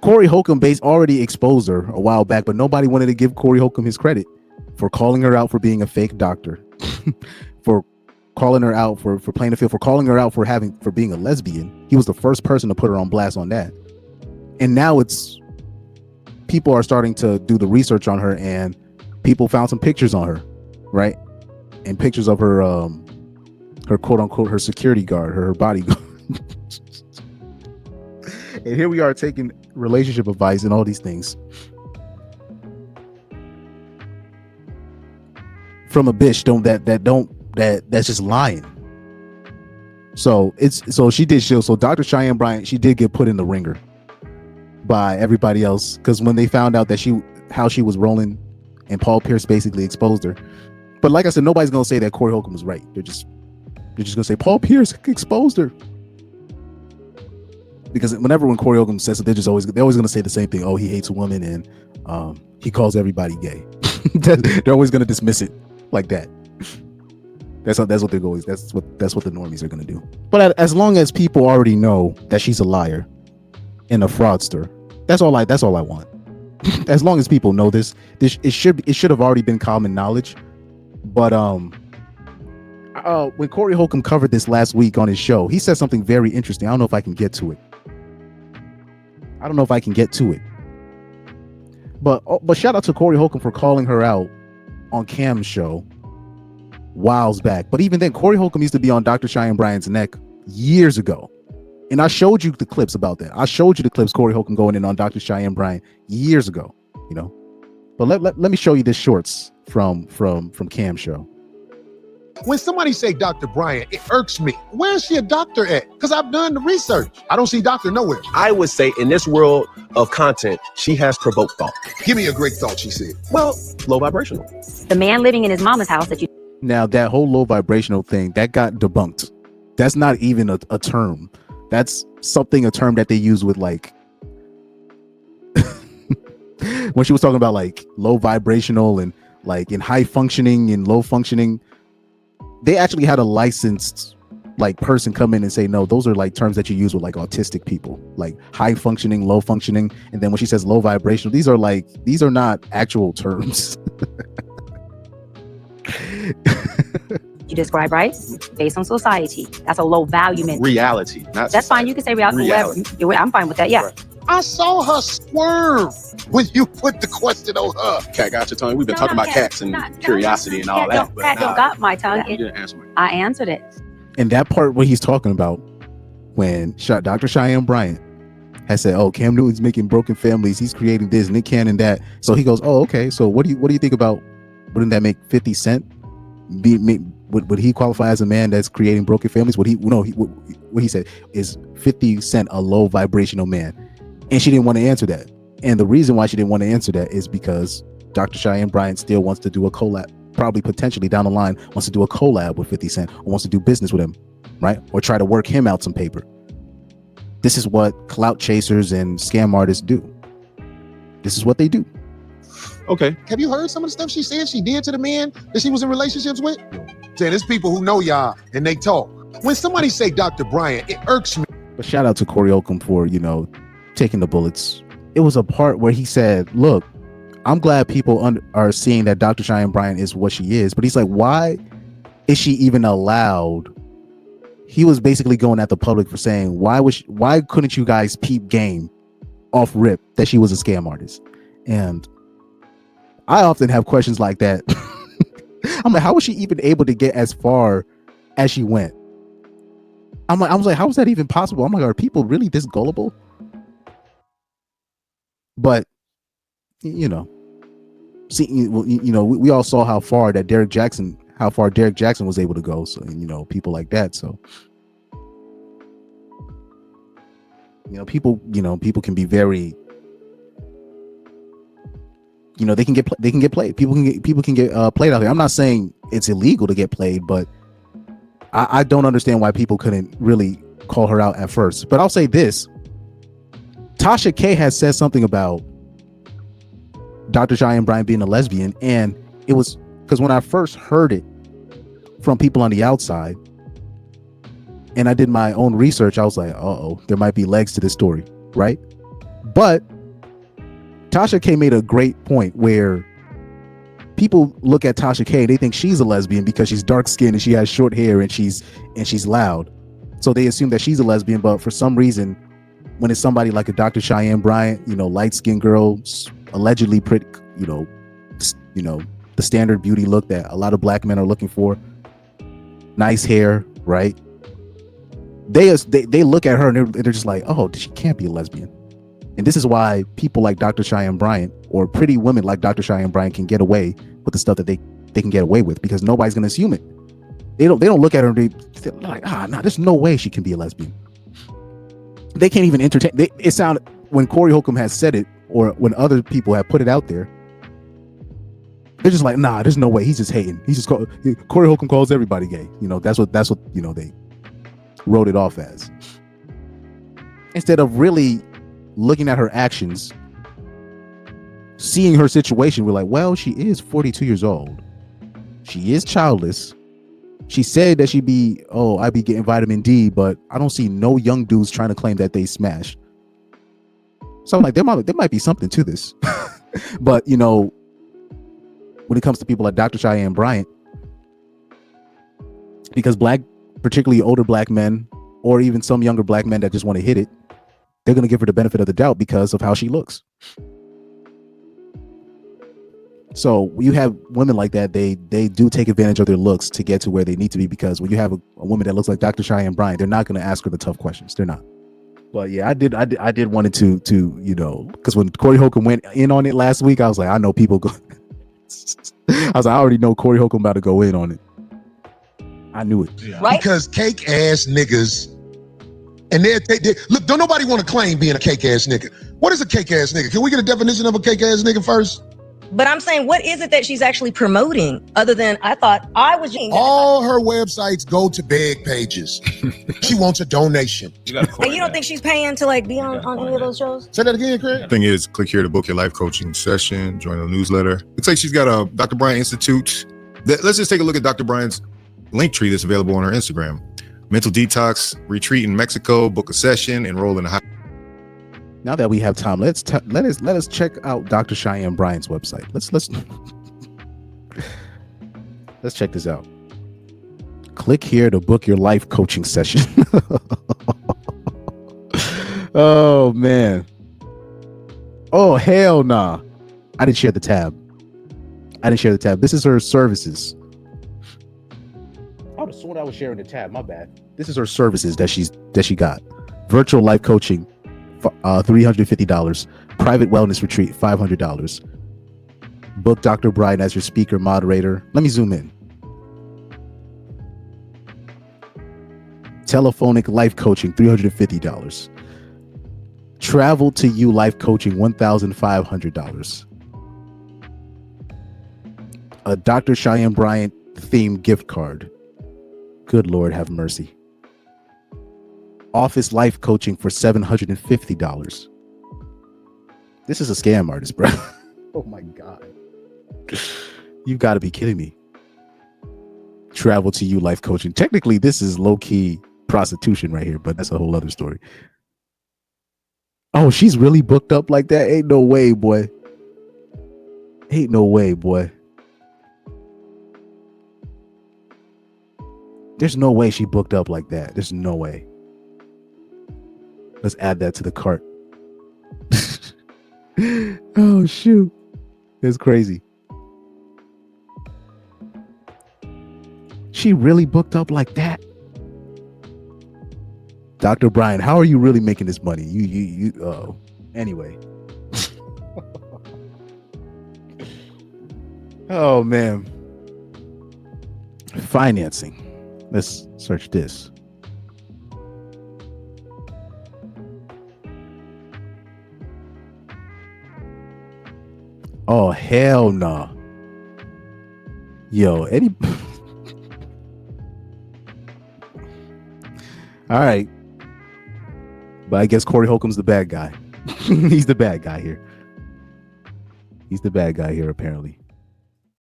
Corey Holcomb already exposed her a while back, but nobody wanted to give Corey Holcomb his credit for calling her out for being a fake doctor, for calling her out for playing the field, for calling her out for being a lesbian. He was the first person to put her on blast on that. And now people are starting to do the research on her, and people found some pictures on her, right? And pictures of her quote unquote her security guard, her bodyguard. And here we are taking relationship advice and all these things from a bitch that's just lying. So Dr. Cheyenne Bryant, she did get put in the ringer by everybody else, because when they found out that how she was rolling, and Paul Pierce basically exposed her. But like I said, nobody's gonna say that Corey Holcomb was right. They're just gonna say Paul Pierce exposed her. Because when Corey Holcomb says it, they're always going to say the same thing. Oh, he hates women, and he calls everybody gay. They're always going to dismiss it like that. That's what they're always. That's what the normies are going to do. But as long as people already know that she's a liar and a fraudster, that's all I want. As long as people know this, it should have already been common knowledge. But when Corey Holcomb covered this last week on his show, he said something very interesting. I don't know if I can get to it. But shout out to Corey Holcomb for calling her out on Cam's show whiles back. But even then, Corey Holcomb used to be on Dr. Cheyenne Bryant's neck years ago. And I showed you the clips about that. I showed you the clips Corey Holcomb going in on Dr. Cheyenne Bryant years ago, you know. But let me show you this shorts from Cam's show. When somebody say Dr. Bryant, it irks me. Where's she a doctor at? Because I've done the research. I don't see doctor nowhere. I would say in this world of content, she has provoked thought. Give me a great thought, she said. Well, low vibrational. The man living in his mama's house that you... Now, that whole low vibrational thing, that got debunked. That's not even a term. That's a term that they use with like... when she was talking about like low vibrational and like in high functioning and low functioning, they actually had a licensed like person come in and say, no, those are like terms that you use with like autistic people, like high functioning, low functioning. And then when she says low vibrational, these are not actual terms. You describe, right? Based on society. That's a low value. Reality. That's fine. You can say reality. I'm fine with that. Yeah. Right. I saw her squirm when you put the question on her. Cat got your tongue. We've been talking about cats and curiosity and all that. Cat don't got my tongue. You didn't answer my question. I answered it. And that part where he's talking about when Dr. Cheyenne Bryant has said, oh, Cam Newton's making broken families. He's creating this and Nick Cannon that. So he goes, oh, okay. So what do you think about, wouldn't that make 50 Cent? Would he qualify as a man that's creating broken families? What he said is 50 Cent a low vibrational man. And she didn't want to answer that. And the reason why she didn't want to answer that is because Dr. Cheyenne Bryant still wants to do a collab, probably potentially down the line, wants to do a collab with 50 Cent or wants to do business with him, right? Or try to work him out some paper. This is what clout chasers and scam artists do. This is what they do. Okay. Have you heard some of the stuff she said she did to the men that she was in relationships with? Saying there's people who know y'all and they talk. When somebody say Dr. Bryant, it irks me. But shout out to Corey Holcomb for, taking the bullets. It was a part where he said, look, I'm glad people are seeing that Dr. Cheyenne Bryant is what she is. But he's like, why is she even allowed? He was basically going at the public for saying, why couldn't you guys peep game off rip that she was a scam artist? And I often have questions like that. I'm like, how was she even able to get as far as she went? I was like, how is that even possible? I'm like, are people really this gullible? But we all saw how far Derek Jackson was able to go. So people like that. So people can be very, they can get played. People can get played out there. I'm not saying it's illegal to get played, but I don't understand why people couldn't really call her out at first. But I'll say this. Tasha K has said something about Dr. Cheyenne Bryant being a lesbian, and it was because when I first heard it from people on the outside and I did my own research, I was like, there might be legs to this story, right? But Tasha K made a great point where people look at Tasha K and they think she's a lesbian because she's dark skinned and she has short hair and she's loud. So they assume that she's a lesbian, but for some reason, when it's somebody like a Dr. Cheyenne Bryant, light skinned girl, allegedly pretty, the standard beauty look that a lot of black men are looking for, nice hair, right? They look at her and they're just like, oh, she can't be a lesbian. And this is why people like Dr. Cheyenne Bryant or pretty women like Dr. Cheyenne Bryant can get away with the stuff that they can get away with, because nobody's going to assume it. They don't look at her and they're like, there's no way she can be a lesbian. They can't even entertain. It sounded, when Corey Holcomb has said it, or when other people have put it out there, they're just like, there's no way. He's just hating. Corey Holcomb calls everybody gay. That's what they wrote it off as. Instead of really looking at her actions, seeing her situation, we're like, well, she is 42 years old. She is childless. She said that I'd be getting vitamin D, but I don't see no young dudes trying to claim that they smashed. So I'm like, there might be something to this. But, when it comes to people like Dr. Cheyenne Bryant, because particularly older black men, or even some younger black men that just want to hit it, they're going to give her the benefit of the doubt because of how she looks. So you have women like that, they do take advantage of their looks to get to where they need to be, because when you have a woman that looks like Dr. Cheyenne Bryant, they're not going to ask her the tough questions. They're not. But yeah, I did wanted to because when Corey Holcomb went in on it last week, I was like, I know people go. I was like, I already know Corey Holcomb about to go in on it. I knew it. Yeah. Right? Because cake ass niggas, and they look, don't nobody want to claim being a cake ass nigga. What is a cake ass nigga? Can we get a definition of a cake ass nigga first? But I'm saying, what is it that she's actually promoting other than I thought I was... All her websites go to beg pages. She wants a donation. And you don't think she's paying to be on any of those shows? Say that again, Craig. The thing is, click here to book your life coaching session, join the newsletter. Looks like she's got a Dr. Bryant Institute. Let's just take a look at Dr. Bryant's link tree that's available on her Instagram. Mental detox, retreat in Mexico, book a session, enroll in a high. Now that we have time, let us check out Dr. Cheyenne Bryant's website. Let's check this out. Click here to book your life coaching session. Oh man. Oh hell nah. I didn't share the tab. This is her services. I would have sworn I was sharing the tab. My bad. This is her services that she got. Virtual life coaching, $350. Private wellness retreat, $500. Book Dr. Bryant as your speaker moderator. Let me zoom in. Telephonic life coaching, $350. Travel to you life coaching, $1,500. A Dr. Cheyenne Bryant themed gift card. Good Lord, have mercy. Office life coaching for $750. This is a scam artist, bro. Oh my God. You've got to be kidding me. Travel to you life coaching. Technically, this is low-key prostitution right here, but that's a whole other story. Oh, she's really booked up like that? Ain't no way, boy. There's no way she booked up like that. There's no way. Let's add that to the cart. Oh, shoot. That's crazy. She really booked up like that? Dr. Bryant, how are you really making this money? Anyway. Oh, man. Financing. Let's search this. Oh, hell no. Yo, all right. But I guess Corey Holcomb's the bad guy. He's the bad guy here. Apparently.